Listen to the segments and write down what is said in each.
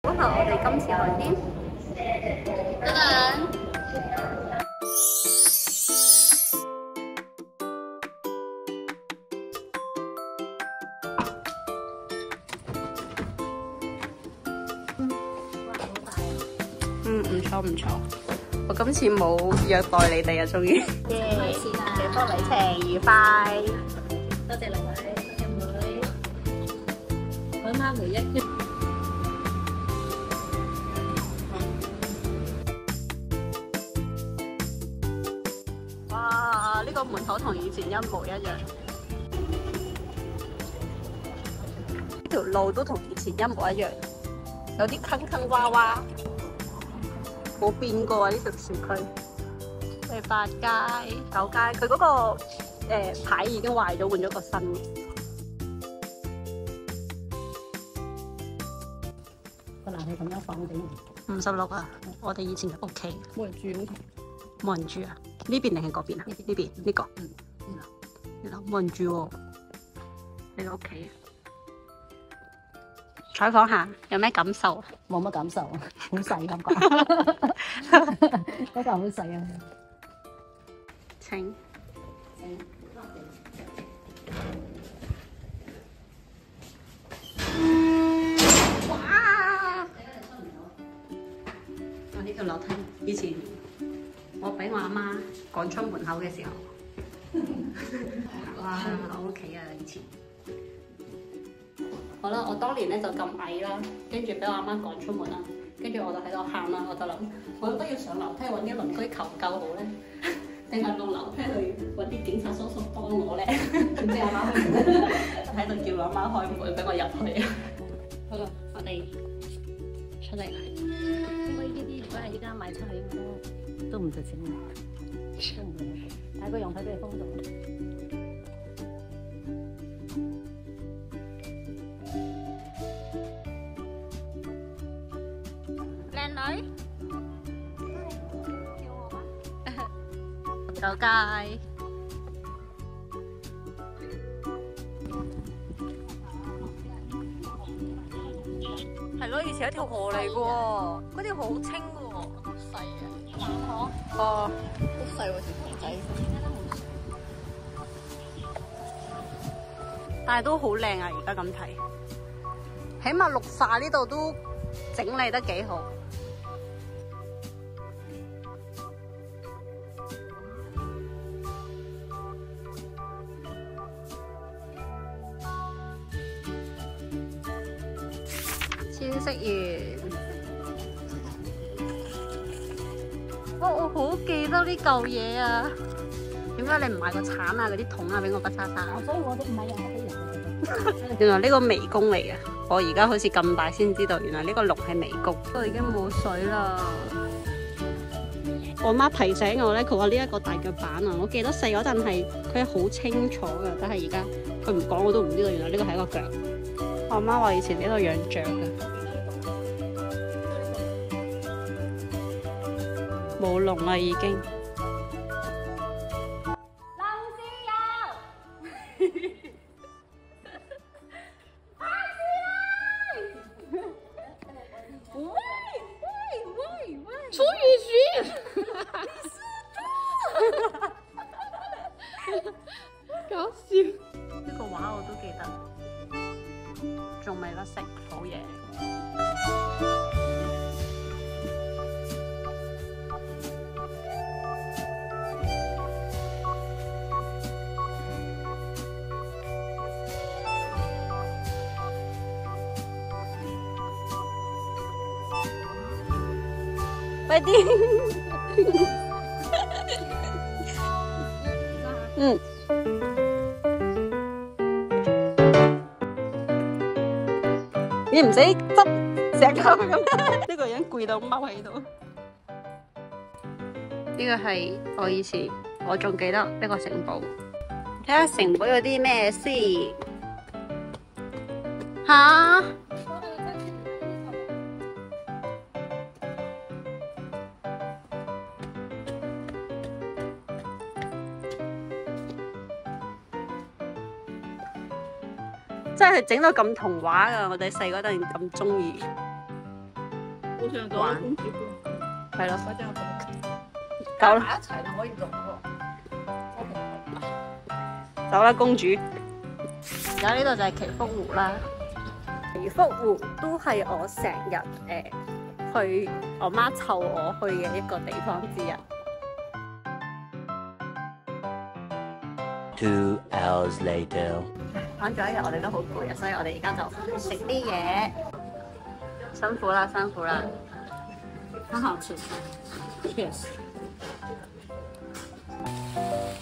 好，我哋今次去邊？等等。唔錯唔錯。我今次冇虐待你哋啊，終於。耶！謝福旅程愉快。多謝兩位，多謝妹。揾翻回憶。哇！呢個門口同以前一模一樣，條路都同以前一模一樣，有啲坑坑洼洼，冇變過啊！呢條市區。第八街、9街，佢嗰個牌已經壞咗，換咗個新嘅。個冷氣咁樣放俾我。56啊！我哋以前嘅屋企冇人住咁。冇人住啊？呢邊定係嗰邊啊？呢邊呢個。原來冇人住喎。你個屋企。採訪下有咩感受？冇乜感受啊，好細感覺。嗰個好細啊。請。哇！我呢條樓梯以前我俾我阿媽趕出門口嘅時候，哇！我屋企啊以前。好啦，我當年咧就咁矮啦，跟住俾我阿媽趕出門啦，跟住我就喺度喊啦，我就諗，我都要上樓梯揾啲鄰居求救好咧，定係落樓梯去揾啲警察叔叔幫我咧？點知阿媽喺度叫我阿媽開門俾我入去。好啦，我哋出嚟。因為呢啲如果係依家賣出去都唔值錢嘅，都唔會。但係個陽台都係封咗。九街係咯，以前一條河嚟嘅喎，嗰條河好清嘅喎，好細啊，藍河哦，好細喎條河仔，但係都好靚啊！而家咁睇，起碼綠化呢度都整理得幾好。千色園，我好記得呢嚿嘢啊！點解你唔買個鏟啊、嗰啲桶啊俾我不叉叉？所以我都唔係人，我俾人。原來呢個迷宮嚟嘅，我而家好似咁大先知道，原來呢個龍係迷宮。都已經冇水啦。我媽提醒我咧，佢話呢一個大腳板啊，我記得細嗰陣係佢好清楚噶，但係而家佢唔講我都唔知道，原來呢個係一個腳。我媽話以前呢度養雀嘅，冇龍啦已經。龍豉油，楚雨荨，搞笑。呢個畫我都記得，仲未甩色，好嘢。快啲！你唔使執石頭咁，呢個人攰到踎喺度。呢個係我以前，我仲記得呢個城堡。睇下城堡有啲咩先吓？真係整到咁童話㗎！我哋細嗰陣咁鍾意。好想做公主係咯，嗰張夠啦，埋一齊就可以做喎。走啦，公主。而家呢度就係祈福湖啦。祈福湖都係我成日去我媽湊我去嘅一個地方之一。2 hours later. 玩咗一日，我哋都好攰啊，所以我哋而家就食啲嘢。辛苦啦，辛苦啦。很好吃。Cheers。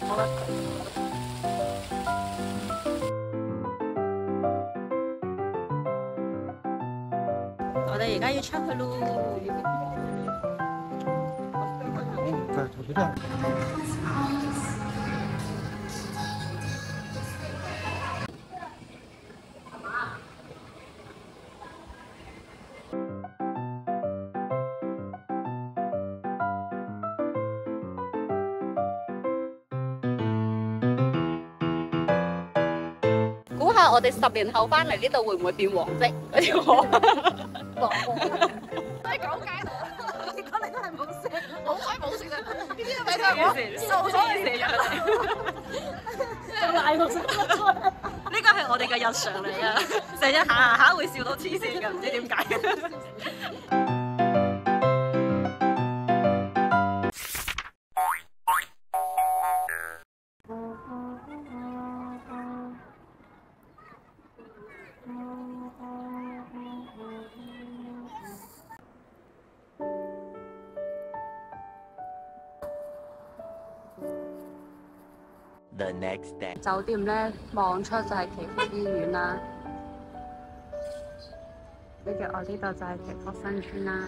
好啦。我哋而家要出去咯。估下我哋10年後翻嚟呢度會唔會變黃色嗰條河？黃都係九街河，結果你都係冇食，好彩冇食啊！呢啲咪就係我瘦咗嘅時日，仲嗌我食得出。呢個係我哋嘅日常嚟啊！成日行行下會笑到黐線㗎，唔知點解。The next day. 酒店咧望出就係祈福醫院啦，跟住我呢度就係祈福新村啦。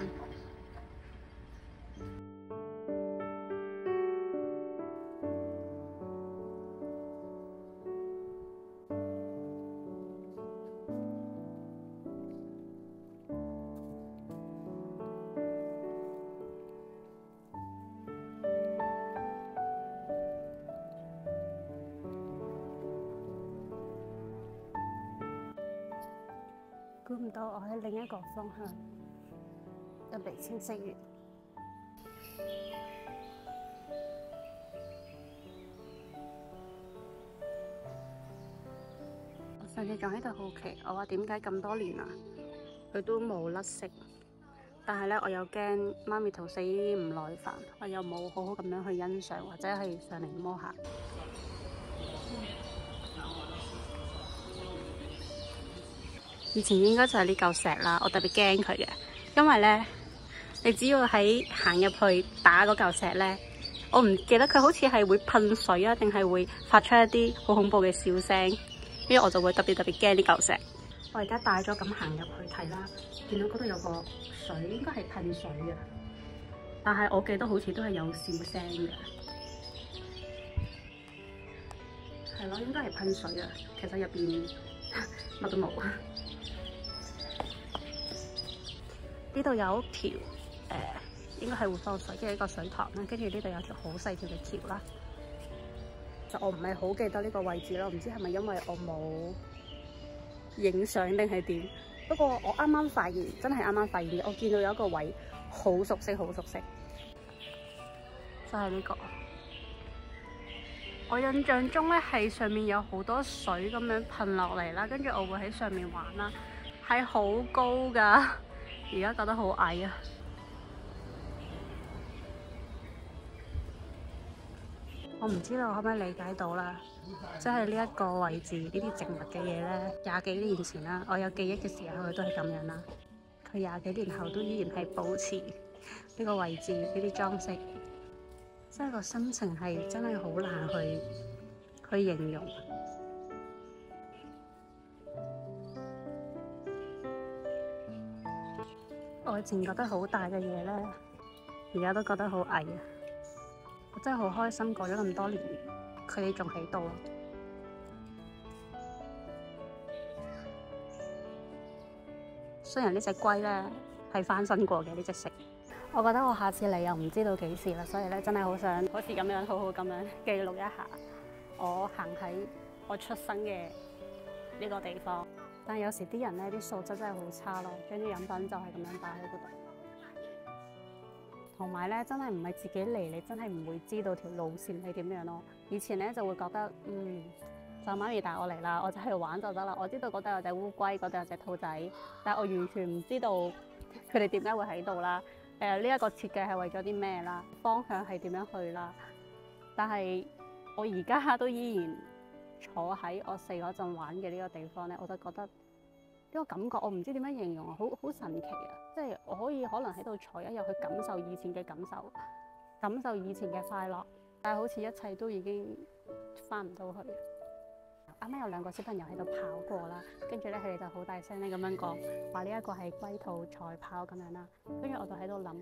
估唔到我喺另一個方向都被清晰完。我上次仲喺度好奇，我話點解咁多年啊，佢都冇甩色。但係咧，我又驚媽咪同死唔耐煩，我又冇好好咁樣去欣賞，或者係上嚟摸下。以前應該就係呢嚿石啦，我特別驚佢嘅，因為咧，你只要喺行入去打嗰嚿石咧，我唔記得佢好似係會噴水啊，定係會發出一啲好恐怖嘅笑聲，跟住我就會特別驚呢嚿石。我而家帶咗咁行入去睇啦，見到嗰度有個水，應該係噴水嘅，但係我記得好似都係有笑聲嘅，係咯，應該係噴水啊，其實入邊乜都冇。呢度有一條應該係會放水嘅一個水塘啦，跟住呢度有條好細條嘅橋啦。就我唔係好記得呢個位置咯，唔知係咪因為我冇影相定係點？不過我啱啱發現，真係啱啱發現嘅，我見到有一個位好熟悉，好熟悉，就係呢個。我印象中咧係上面有好多水咁樣噴落嚟啦，跟住我會喺上面玩啦，係好高㗎。而家覺得好矮啊！我唔知道可唔可以理解到啦，即係呢一個位置呢啲植物嘅嘢咧，20幾年前啦，我有記憶嘅時候佢都係咁樣啦。佢20幾年後都依然係保持呢個位置呢啲裝飾，即係個心情係真係好難去形容。我以前覺得好大嘅嘢咧，而家都覺得好矮啊！我真係好開心，過咗咁多年，佢哋仲喺度。雖然呢隻龜咧係翻身過嘅呢隻色，我覺得我下次嚟又唔知道幾時啦，所以咧真係好想好似咁樣好好咁樣記錄一下我行喺我出生嘅呢個地方。但係有時啲人咧啲素質真係好差咯，將啲飲品就係咁樣擺喺嗰度。同埋咧，真係唔係自己嚟，你真係唔會知道條路線係點樣咯。以前咧就會覺得，就媽咪帶我嚟啦，我就去玩就得啦。我知道嗰度有隻烏龜，嗰度有隻兔仔，但係我完全唔知道佢哋點解會喺度啦。呢一個設計係為咗啲咩啦？方向係點樣去啦？但係我而家都依然坐喺我細嗰陣玩嘅呢個地方咧，我就覺得呢個感覺我唔知點樣形容啊，好神奇啊！即係我可以可能喺度坐一日去感受以前嘅感受，感受以前嘅快樂，但係好似一切都已經翻唔到去。啱啱有兩個小朋友喺度跑過啦，跟住咧佢哋就好大聲咧咁樣講，話呢一個係龜兔賽跑咁樣啦。跟住我就喺度諗，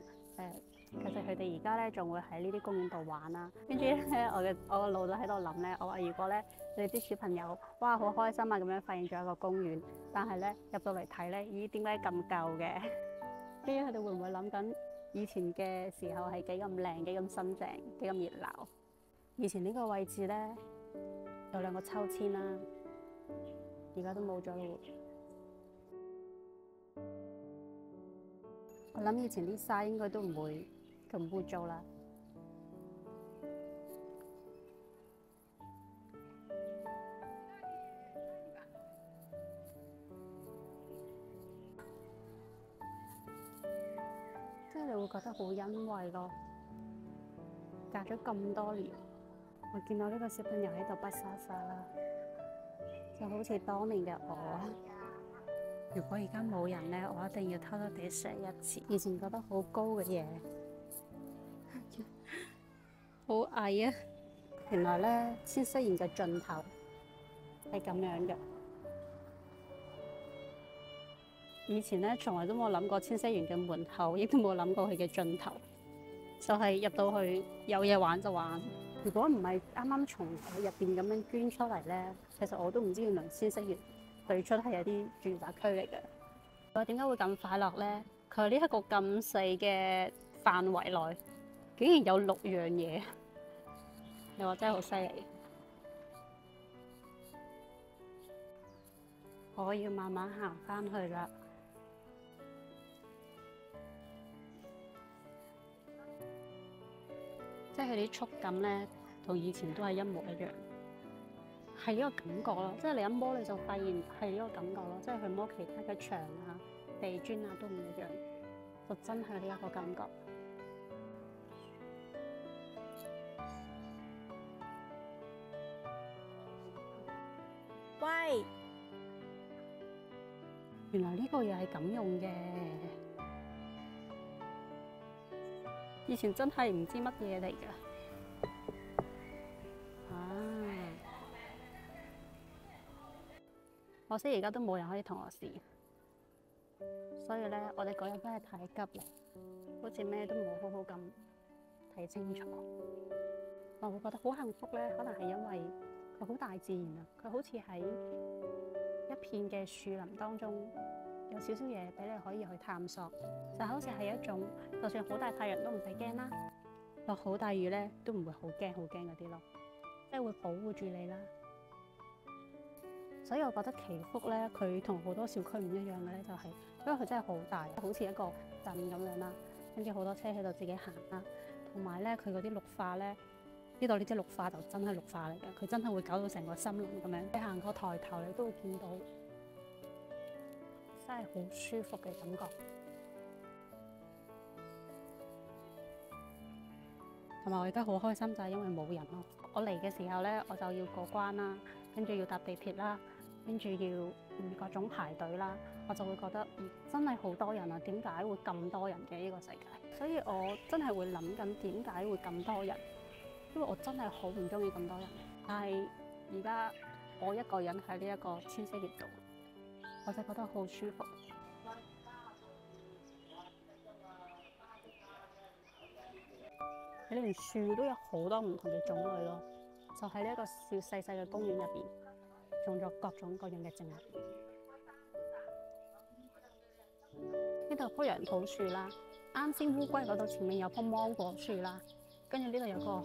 其實佢哋而家咧仲會喺呢啲公園度玩啦。跟住咧我個腦就喺度諗咧，我話如果咧你啲小朋友哇好開心啊咁樣發現咗一個公園，但係咧入到嚟睇咧，咦點解咁舊嘅？跟住佢哋會唔會諗緊以前嘅時候係幾咁靚、幾咁新淨、幾咁熱鬧？以前呢個位置咧有兩個秋千啦，而家都冇咗咯。我諗以前啲沙應該都唔會咁污糟啦。即係你會覺得好欣慰咯。隔咗咁多年，我見到呢個小朋友喺度不沙沙啦，就好似當年嘅我。如果而家冇人咧，我一定要偷偷地寫一次。以前覺得好高嘅嘢，好矮啊！原來咧，千色園嘅盡頭係咁樣嘅。以前咧，從來都冇諗過千色園嘅門口，亦都冇諗過佢嘅盡頭，就係入到去有嘢玩就玩。如果唔係啱啱從入邊咁樣捐出嚟咧，其實我都唔知原來千色園對出係有啲住宅區嚟嘅。我點解會咁快樂咧？佢呢一個咁細嘅範圍內，竟然有6樣嘢，你話真係好犀利。我要慢慢行返去啦。即係佢啲觸感咧，同以前都係一模一樣。係呢個感覺咯，即係你一摸你就發現係呢個感覺咯，即係去摸其他嘅牆啊、地磚啊都唔一樣，就真係呢一個感覺。喂，原來呢個嘢係咁用嘅，以前真係唔知乜嘢嚟㗎。可惜而家都冇人可以同我試，所以咧，我哋嗰日真係太急啦，好似咩都冇好好咁睇清楚。我會覺得好幸福咧，可能係因為佢好大自然啊，佢好似喺一片嘅樹林當中，有少少嘢俾你可以去探索，就好似係一種，就算好大太陽都唔使驚啦，落好大雨咧都唔會好驚嗰啲咯，即係會保護住你啦。所以我覺得祈福咧，佢同好多小區唔一樣嘅咧，就係因為佢真係好大，好似一個鎮咁樣啦，跟住好多車喺度自己行啦，同埋咧佢嗰啲綠化咧，呢度呢啲綠化就真係綠化嚟嘅，佢真係會搞到成個森林咁樣。你行過抬頭，你都會見到，真係好舒服嘅感覺。同埋我而家好開心就係因為冇人咯。我嚟嘅時候咧，我就要過關啦，跟住要搭地鐵啦。跟住要各種排隊啦，我就會覺得真係好多人啊！點解會咁多人嘅呢個世界？所以我真係會諗緊點解會咁多人，因為我真係好唔中意咁多人。但係而家我一個人喺呢一個千色園度，我就覺得好舒服。你連樹都有好多唔同嘅種類咯，就喺呢一個小細細嘅公園入邊。種咗各種各樣嘅植物，呢度棵楊桃樹啦，啱先烏龜嗰度前面有棵芒果樹啦，跟住呢度有個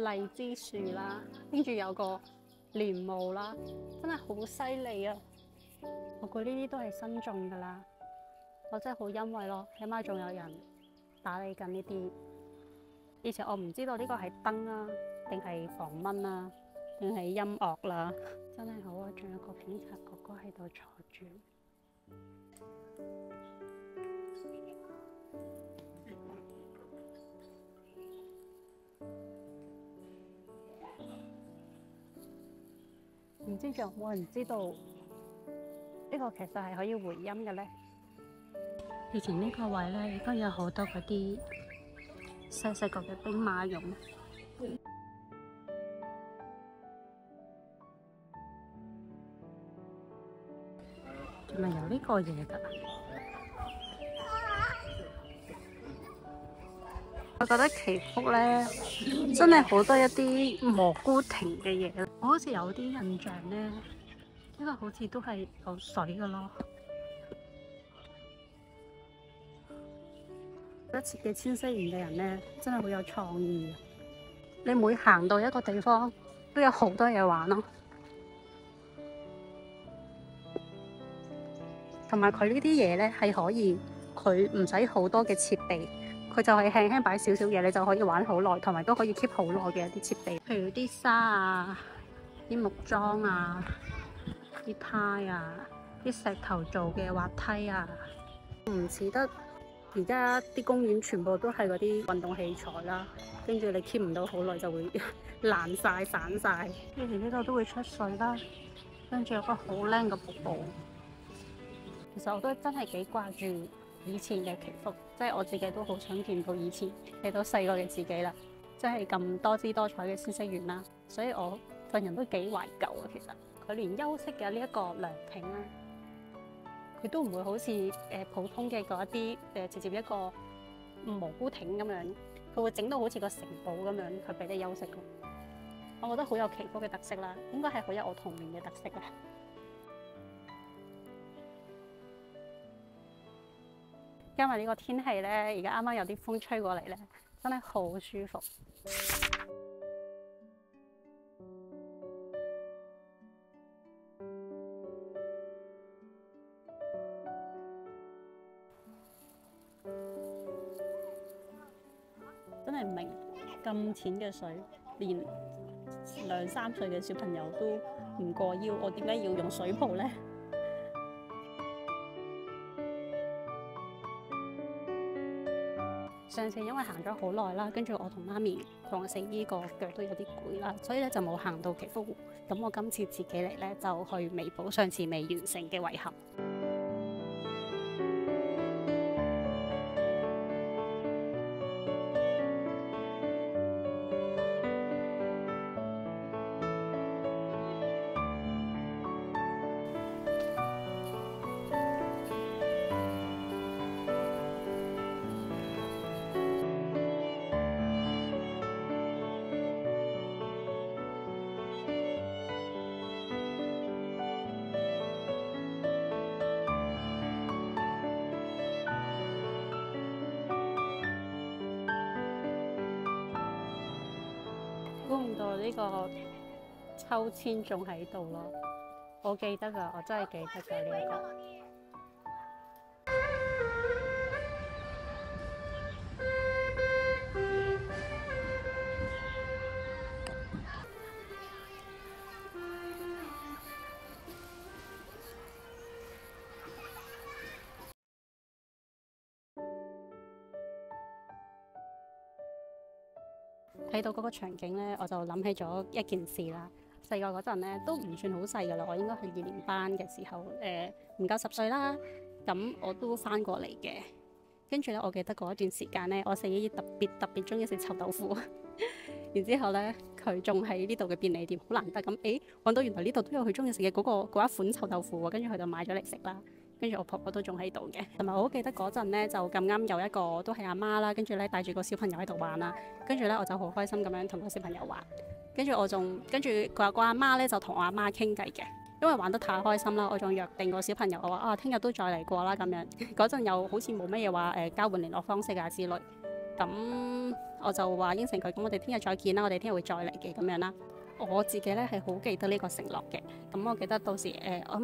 荔枝樹啦，跟住有個蓮霧啦，真係好犀利啊！我估呢啲都係新種噶啦，我真係好欣慰咯，起碼仲有人打理緊呢啲。以前我唔知道呢個係燈啊，定係防蚊啊，定係音樂啦。真係好啊！仲有個警察哥哥喺度坐住。唔知仲有冇人知道呢個其實係可以回音嘅呢？以前呢個位呢，應該有好多嗰啲細細個嘅兵馬俑，仲係有呢個嘢㗎。我覺得祈福呢，真係好多一啲蘑菇亭嘅嘢。我好似有啲印象呢，呢個好似都係有水㗎咯。覺得設計千禧園嘅人呢，真係好有創意。你每行到一個地方，都有好多嘢玩咯。同埋佢呢啲嘢呢，係可以，佢唔使好多嘅設備。佢就係輕輕擺少少嘢，你就可以玩好耐，同埋都可以 keep 好耐嘅一啲設備，譬如啲沙啊、啲木樁啊、啲胎啊、啲石頭做嘅滑梯啊，唔似得而家啲公園全部都係嗰啲運動器材啦，跟住你 keep 唔到好耐就會爛晒、散晒。跟住呢度都會出水啦，跟住有個好靚嘅瀑布。其實我都真係幾掛住以前嘅祈福，即係我自己都好想見到以前睇到細個嘅自己啦，即係咁多姿多彩嘅千禧園啦，所以我份人都幾懷舊啊。其實佢連休息嘅呢一個涼亭啦，佢都唔會好似普通嘅嗰一啲直接一個蘑菇亭咁樣，佢會整到好似個城堡咁樣去俾你休息咯。我覺得好有祈福嘅特色啦，應該係好有我童年嘅特色啦。因為呢個天氣咧，而家啱啱有啲風吹過嚟咧，真係好舒服。真係唔明咁淺嘅水，連2、3歲嘅小朋友都唔過腰，我點解要用水泡咧？上次因為行咗好耐啦，跟住我同媽咪同我死姨個腳都有啲攰啦，所以咧就冇行到祈福湖。咁我今次自己嚟咧，就去彌補上次未完成嘅遺憾。估唔到呢個秋千仲喺度咯，我記得㗎，我真係記得㗎呢一個。睇到嗰個場景咧，我就諗起咗一件事啦。細個嗰陣咧都唔算好細噶啦，我應該係2年班嘅時候，唔夠10歲啦。咁我都翻過嚟嘅。跟住咧，我記得嗰一段時間咧，我四姨特別中意食臭豆腐。然之後咧，佢仲喺呢度嘅便利店，好難得咁，揾到原來呢度都有佢中意食嘅嗰一款臭豆腐喎。跟住佢就買咗嚟食啦。跟住我婆婆都仲喺度嘅，同埋我好記得嗰陣咧就咁啱有一個都係阿媽啦，跟住咧帶住個小朋友喺度玩啦，跟住咧我就好開心咁樣同個小朋友玩，跟住佢個阿媽咧就同我阿媽傾偈嘅，因為玩得太開心啦，我仲約定個小朋友我話聽日都再嚟過啦咁樣，嗰陣又好似冇乜嘢話交換聯絡方式啊之類，咁我就話應承佢，咁我哋聽日再見啦，我哋聽日會再嚟嘅咁樣啦。我自己咧係好記得呢個承諾嘅，咁我記得到時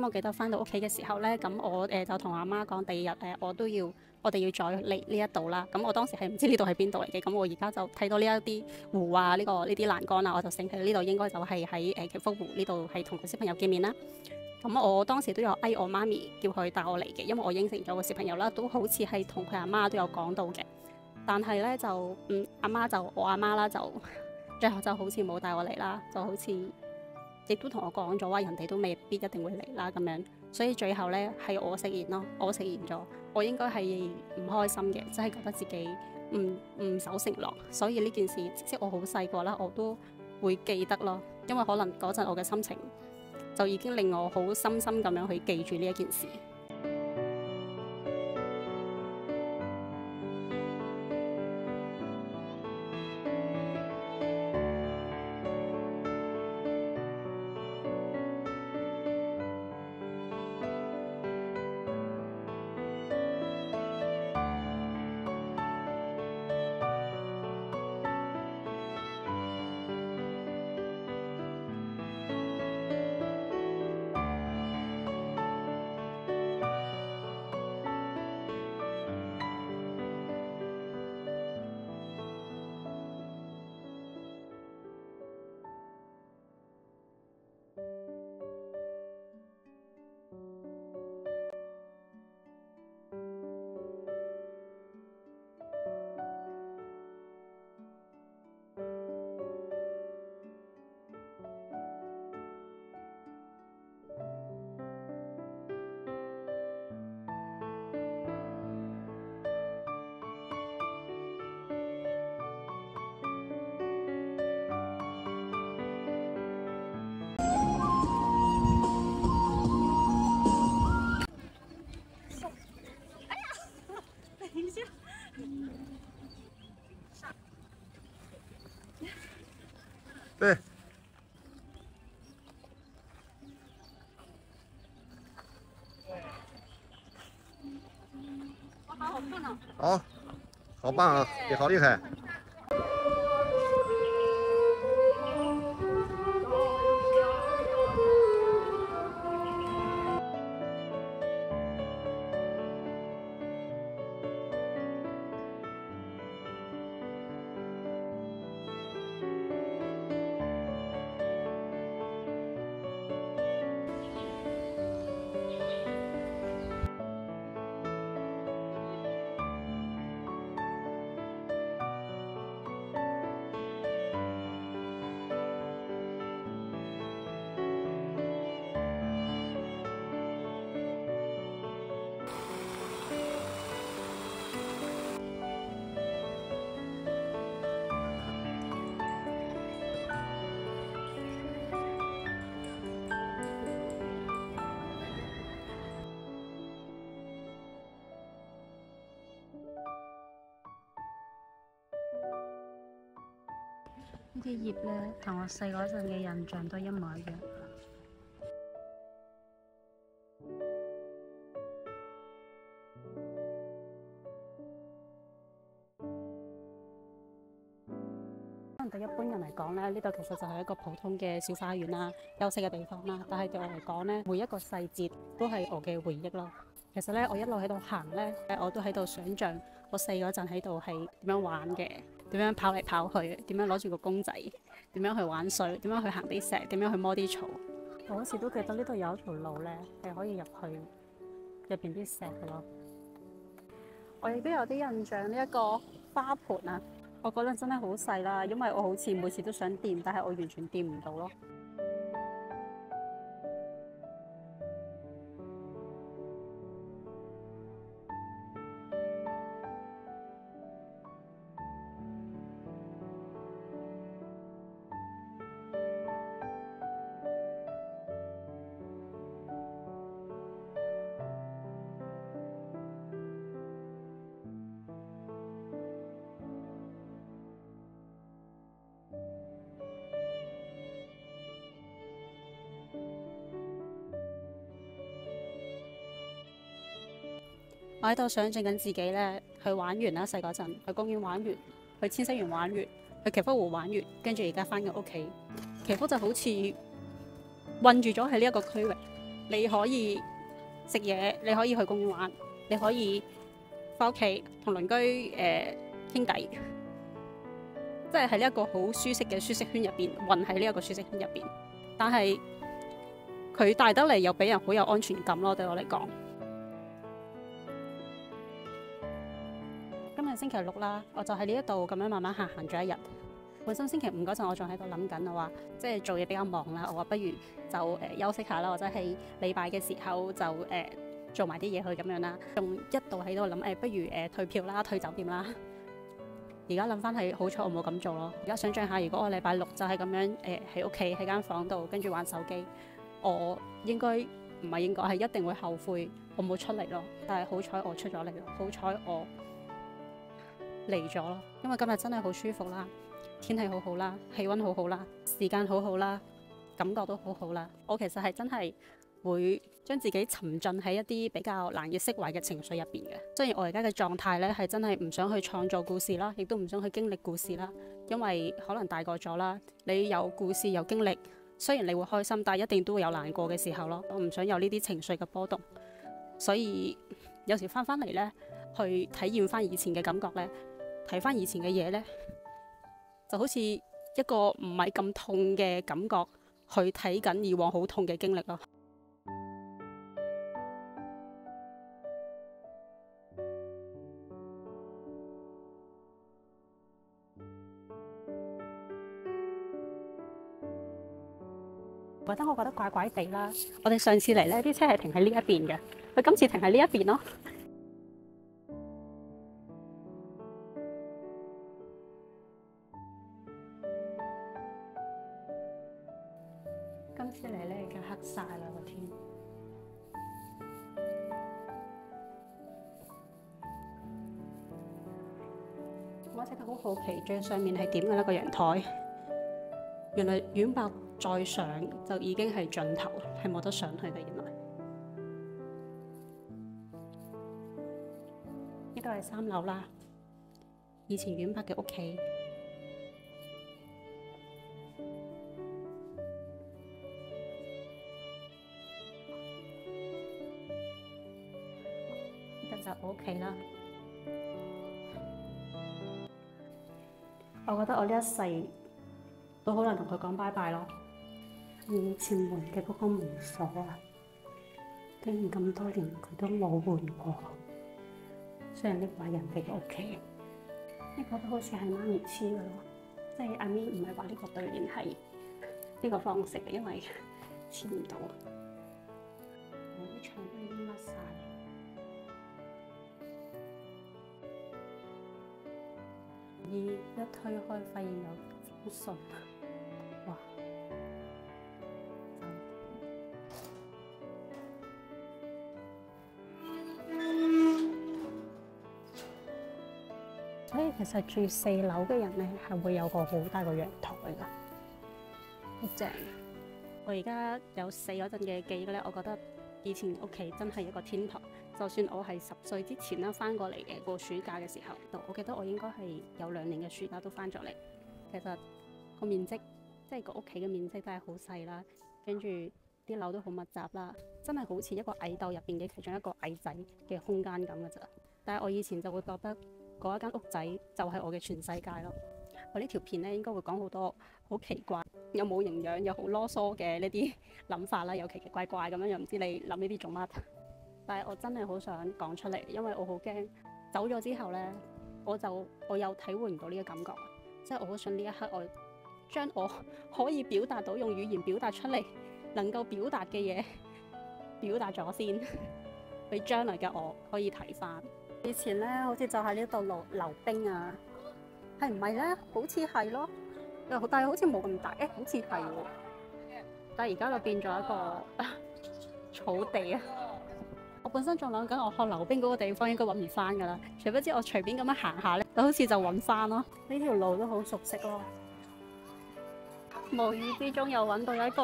我記得翻到屋企嘅時候咧，咁我就同阿媽講第2日我都要我哋要再嚟呢一度啦。咁我當時係唔知呢度係邊度嚟嘅，咁我而家就睇到呢一啲湖啊，呢啲欄杆啊，我就醒起呢度應該就係喺祈福湖呢度係同個小朋友見面啦。咁我當時都有嗌我媽咪叫佢帶我嚟嘅，因為我應承咗個小朋友啦，都好似係同佢阿媽都有講到嘅。但係咧就我阿媽啦，就最後就好似冇帶我嚟啦，就好似亦都同我講咗話，人哋都未必一定會嚟啦咁樣。所以最後咧係我食言咯，我食言咗，我應該係唔開心嘅，即係覺得自己唔守承諾。所以呢件事即係我好細個啦，我都會記得咯，因為可能嗰陣我嘅心情就已經令我好深深咁樣去記住呢一件事。对。我好好看啊！好，好棒啊，也好厉害。呢啲葉咧，同我細嗰陣嘅印象都一模一樣。可能對一般人嚟講咧，呢度其實就係一個普通嘅小花園啦，休息嘅地方啦。但係對我嚟講咧，每一個細節都係我嘅回憶咯。其實咧，我一路喺度行咧，我都喺度想像我細嗰陣喺度係點樣玩嘅，點樣跑嚟跑去，點樣攞住個公仔，點樣去玩水，點樣去行啲石，點樣去摸啲草。我好似都記得呢度有一條路咧，係可以入去入邊啲石嘅咯。我亦都有啲印象呢一個花盆啊，我覺得真係好細啦，因為我好似每次都想掂，但係我完全掂唔到咯。我喺度想象緊自己咧，去玩完啦，細嗰陣去公園玩完，去千色園玩完，去祈福湖玩完，跟住而家翻緊屋企。祈福就好似困住咗喺呢一個區域，你可以食嘢，你可以去公園玩，你可以翻屋企同鄰居傾偈，即係喺呢一個好舒適嘅舒適圈入邊，混喺呢一個舒適圈入邊。但係佢大得嚟又俾人好有安全感咯，對我嚟講。今日星期六啦，我就喺呢一度咁樣慢慢行咗一日。本身星期五嗰陣，我仲喺度諗緊，我話即係做嘢比較忙啦，我話不如就休息下啦，或者係禮拜嘅時候就做埋啲嘢去咁樣啦。仲一度喺度諗不如退票啦、退酒店啦。而家諗翻係好彩我冇咁做咯。而家想象下，如果我禮拜六就係咁樣喺屋企喺間房度跟住玩手機，我應該唔係應該係一定會後悔我冇出嚟咯。但係好彩我出咗嚟咯，好彩我嚟咗咯，因為今日真係好舒服啦，天氣好好啦，氣溫好好啦，時間好好啦，感覺都好好啦。我其實係真係會將自己沉浸喺一啲比較難以釋懷嘅情緒入邊嘅。雖然我而家嘅狀態咧係真係唔想去創造故事啦，亦都唔想去經歷故事啦，因為可能大個咗啦，你有故事有經歷，雖然你會開心，但係一定都會有難過嘅時候咯。我唔想有呢啲情緒嘅波動，所以有時翻嚟咧，去體驗翻以前嘅感覺咧。睇翻以前嘅嘢呢，就好似一個唔係咁痛嘅感覺，去睇緊以往好痛嘅經歷咯。我覺得怪怪地啦。我哋上次嚟呢啲車係停喺呢一邊嘅，佢今次停喺呢一邊咯。今次嚟咧，而家黑晒啦個天。我一直都好好奇，最上面係點嘅咧個陽台？原來遠白再上就已經係盡頭，係冇得上去嘅。原來呢度係3樓啦，以前遠白嘅屋企。就我屋企啦，我覺得我呢一世都好難同佢講拜拜咯。以前門嘅嗰個門鎖啊，竟然咁多年佢都冇換過。雖然呢個係人哋嘅屋企，呢個都好似係媽咪黐嘅咯，即係阿咪唔係話呢個對聯係呢個方式嘅，因為黐唔到。我啲牆都已經甩晒。一推開，發現有封信，哇！所以其實住4樓嘅人咧，係會有個好大個陽台㗎，好正。我而家有4嗰陣嘅記憶咧，我覺得以前屋企真係一個天堂。就算我係10歲之前啦，翻過嚟嘅個暑假嘅時候，我記得我應該係有2年嘅暑假都翻咗嚟。其實個面積，即係個屋企嘅面積真係好細啦，跟住啲樓都好密集啦，真係好似一個蟻竇入邊嘅其中一個蟻仔嘅空間咁嘅咋。但係我以前就會覺得嗰一間屋仔就係我嘅全世界咯。我呢條片咧應該會講好多好奇怪、又冇營養又好囉嗦嘅呢啲諗法啦，又奇奇怪怪咁樣，又唔知你諗呢啲做乜。但係我真係好想講出嚟，因為我好驚走咗之後呢，我又體會唔到呢個感覺，即係我好想呢一刻我將我可以表達到用語言表達出嚟能夠表達嘅嘢表達咗先，俾將來嘅我可以睇翻。以前呢，好似就喺呢度溜冰啊，係唔係呢？好似係咯，但係好似冇咁大，好似係喎。但係而家就變咗一個草地啊！我本身仲諗緊我學溜冰嗰個地方應該揾唔翻㗎啦，除非知我隨便咁樣行下咧，就好似就揾翻咯。呢條路都好熟悉咯，無意之中又揾到一個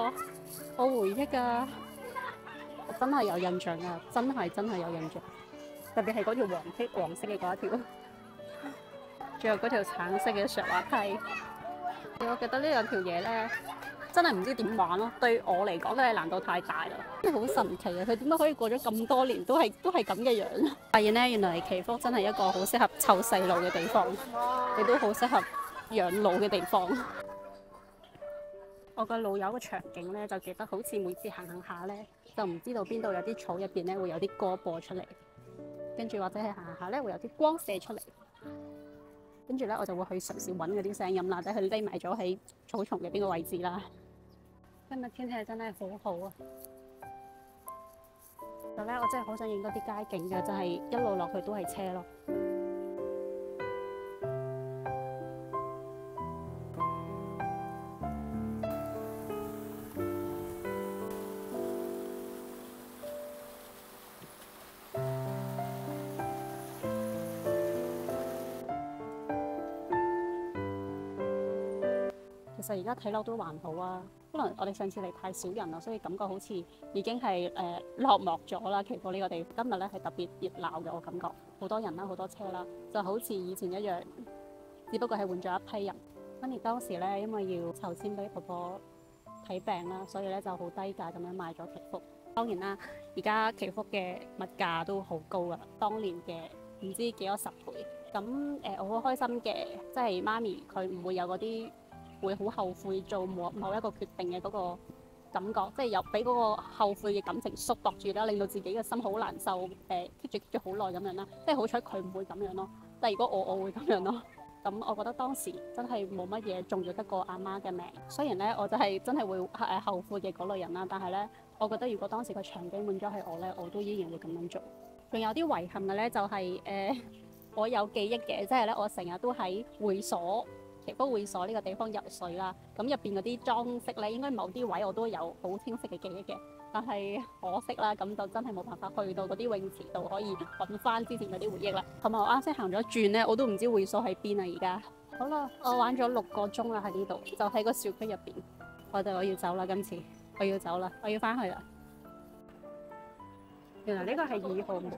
我回憶㗎，我真係有印象㗎，真係有印象。特別係嗰條黃色嘅嗰一條，仲有嗰條橙色嘅石滑梯。我記得呢兩條嘢咧，真係唔知點玩咯。對我嚟講，真係難度太大啦，真係好神奇啊！佢點解可以過咗咁多年都係咁嘅樣？發現咧，原來祈福真係一個好適合湊細路嘅地方，亦都好適合養老嘅地方。我個老友嘅場景咧，就記得好似每次行下咧，就唔知道邊度有啲草入邊咧會有啲歌播出嚟，跟住或者係行下咧會有啲光射出嚟，跟住咧我就會去嘗試揾嗰啲聲音啦，或者佢匿埋咗喺草叢嘅邊個位置啦。今日天氣真係好好啊！其實咧，我真係好想影多啲街景嘅，就係一路落去都係車咯。其實而家睇落都還好啊，可能我哋上次嚟太少人啦，所以感覺好似已經係落寞咗啦。祈福呢個地方今日咧係特別熱鬧嘅，我感覺好多人啦，好多車啦，就好似以前一樣，只不過係換咗一批人。跟住當時咧，因為要籌錢俾婆婆睇病啦，所以咧就好低價咁樣賣咗祈福。當然啦，而家祈福嘅物價都好高㗎，當年嘅唔知幾多10倍。咁我好開心嘅，即係媽咪佢唔會有嗰啲會好後悔做某一個決定嘅嗰個感覺，即係有俾嗰個後悔嘅感情束縛住啦，令到自己嘅心好難受，keep 住好耐咁樣啦。即係好彩佢唔會咁樣咯，但係如果我會咁樣咯。咁我覺得當時真係冇乜嘢重要得過阿媽嘅命。雖然咧我就係真係會後悔嘅嗰類人啦，但係咧我覺得如果當時個場景換咗係我咧，我都依然會咁樣做。仲有啲遺憾嘅咧，就係我有記憶嘅，即係咧我成日都喺會所。祈福會所呢個地方游水啦，咁入邊嗰啲裝飾咧，應該某啲位我都有好清晰嘅記憶嘅，但係可惜啦，咁就真係冇辦法去到嗰啲泳池度可以揾翻之前嗰啲回憶啦。同埋我啱先行咗一轉咧，我都唔知會所喺邊啊！而家好啦，我玩咗6個鐘啦喺呢度，就喺個小區入邊。我要走啦，今次我要走啦，我要翻去啦。原來呢個係2號門。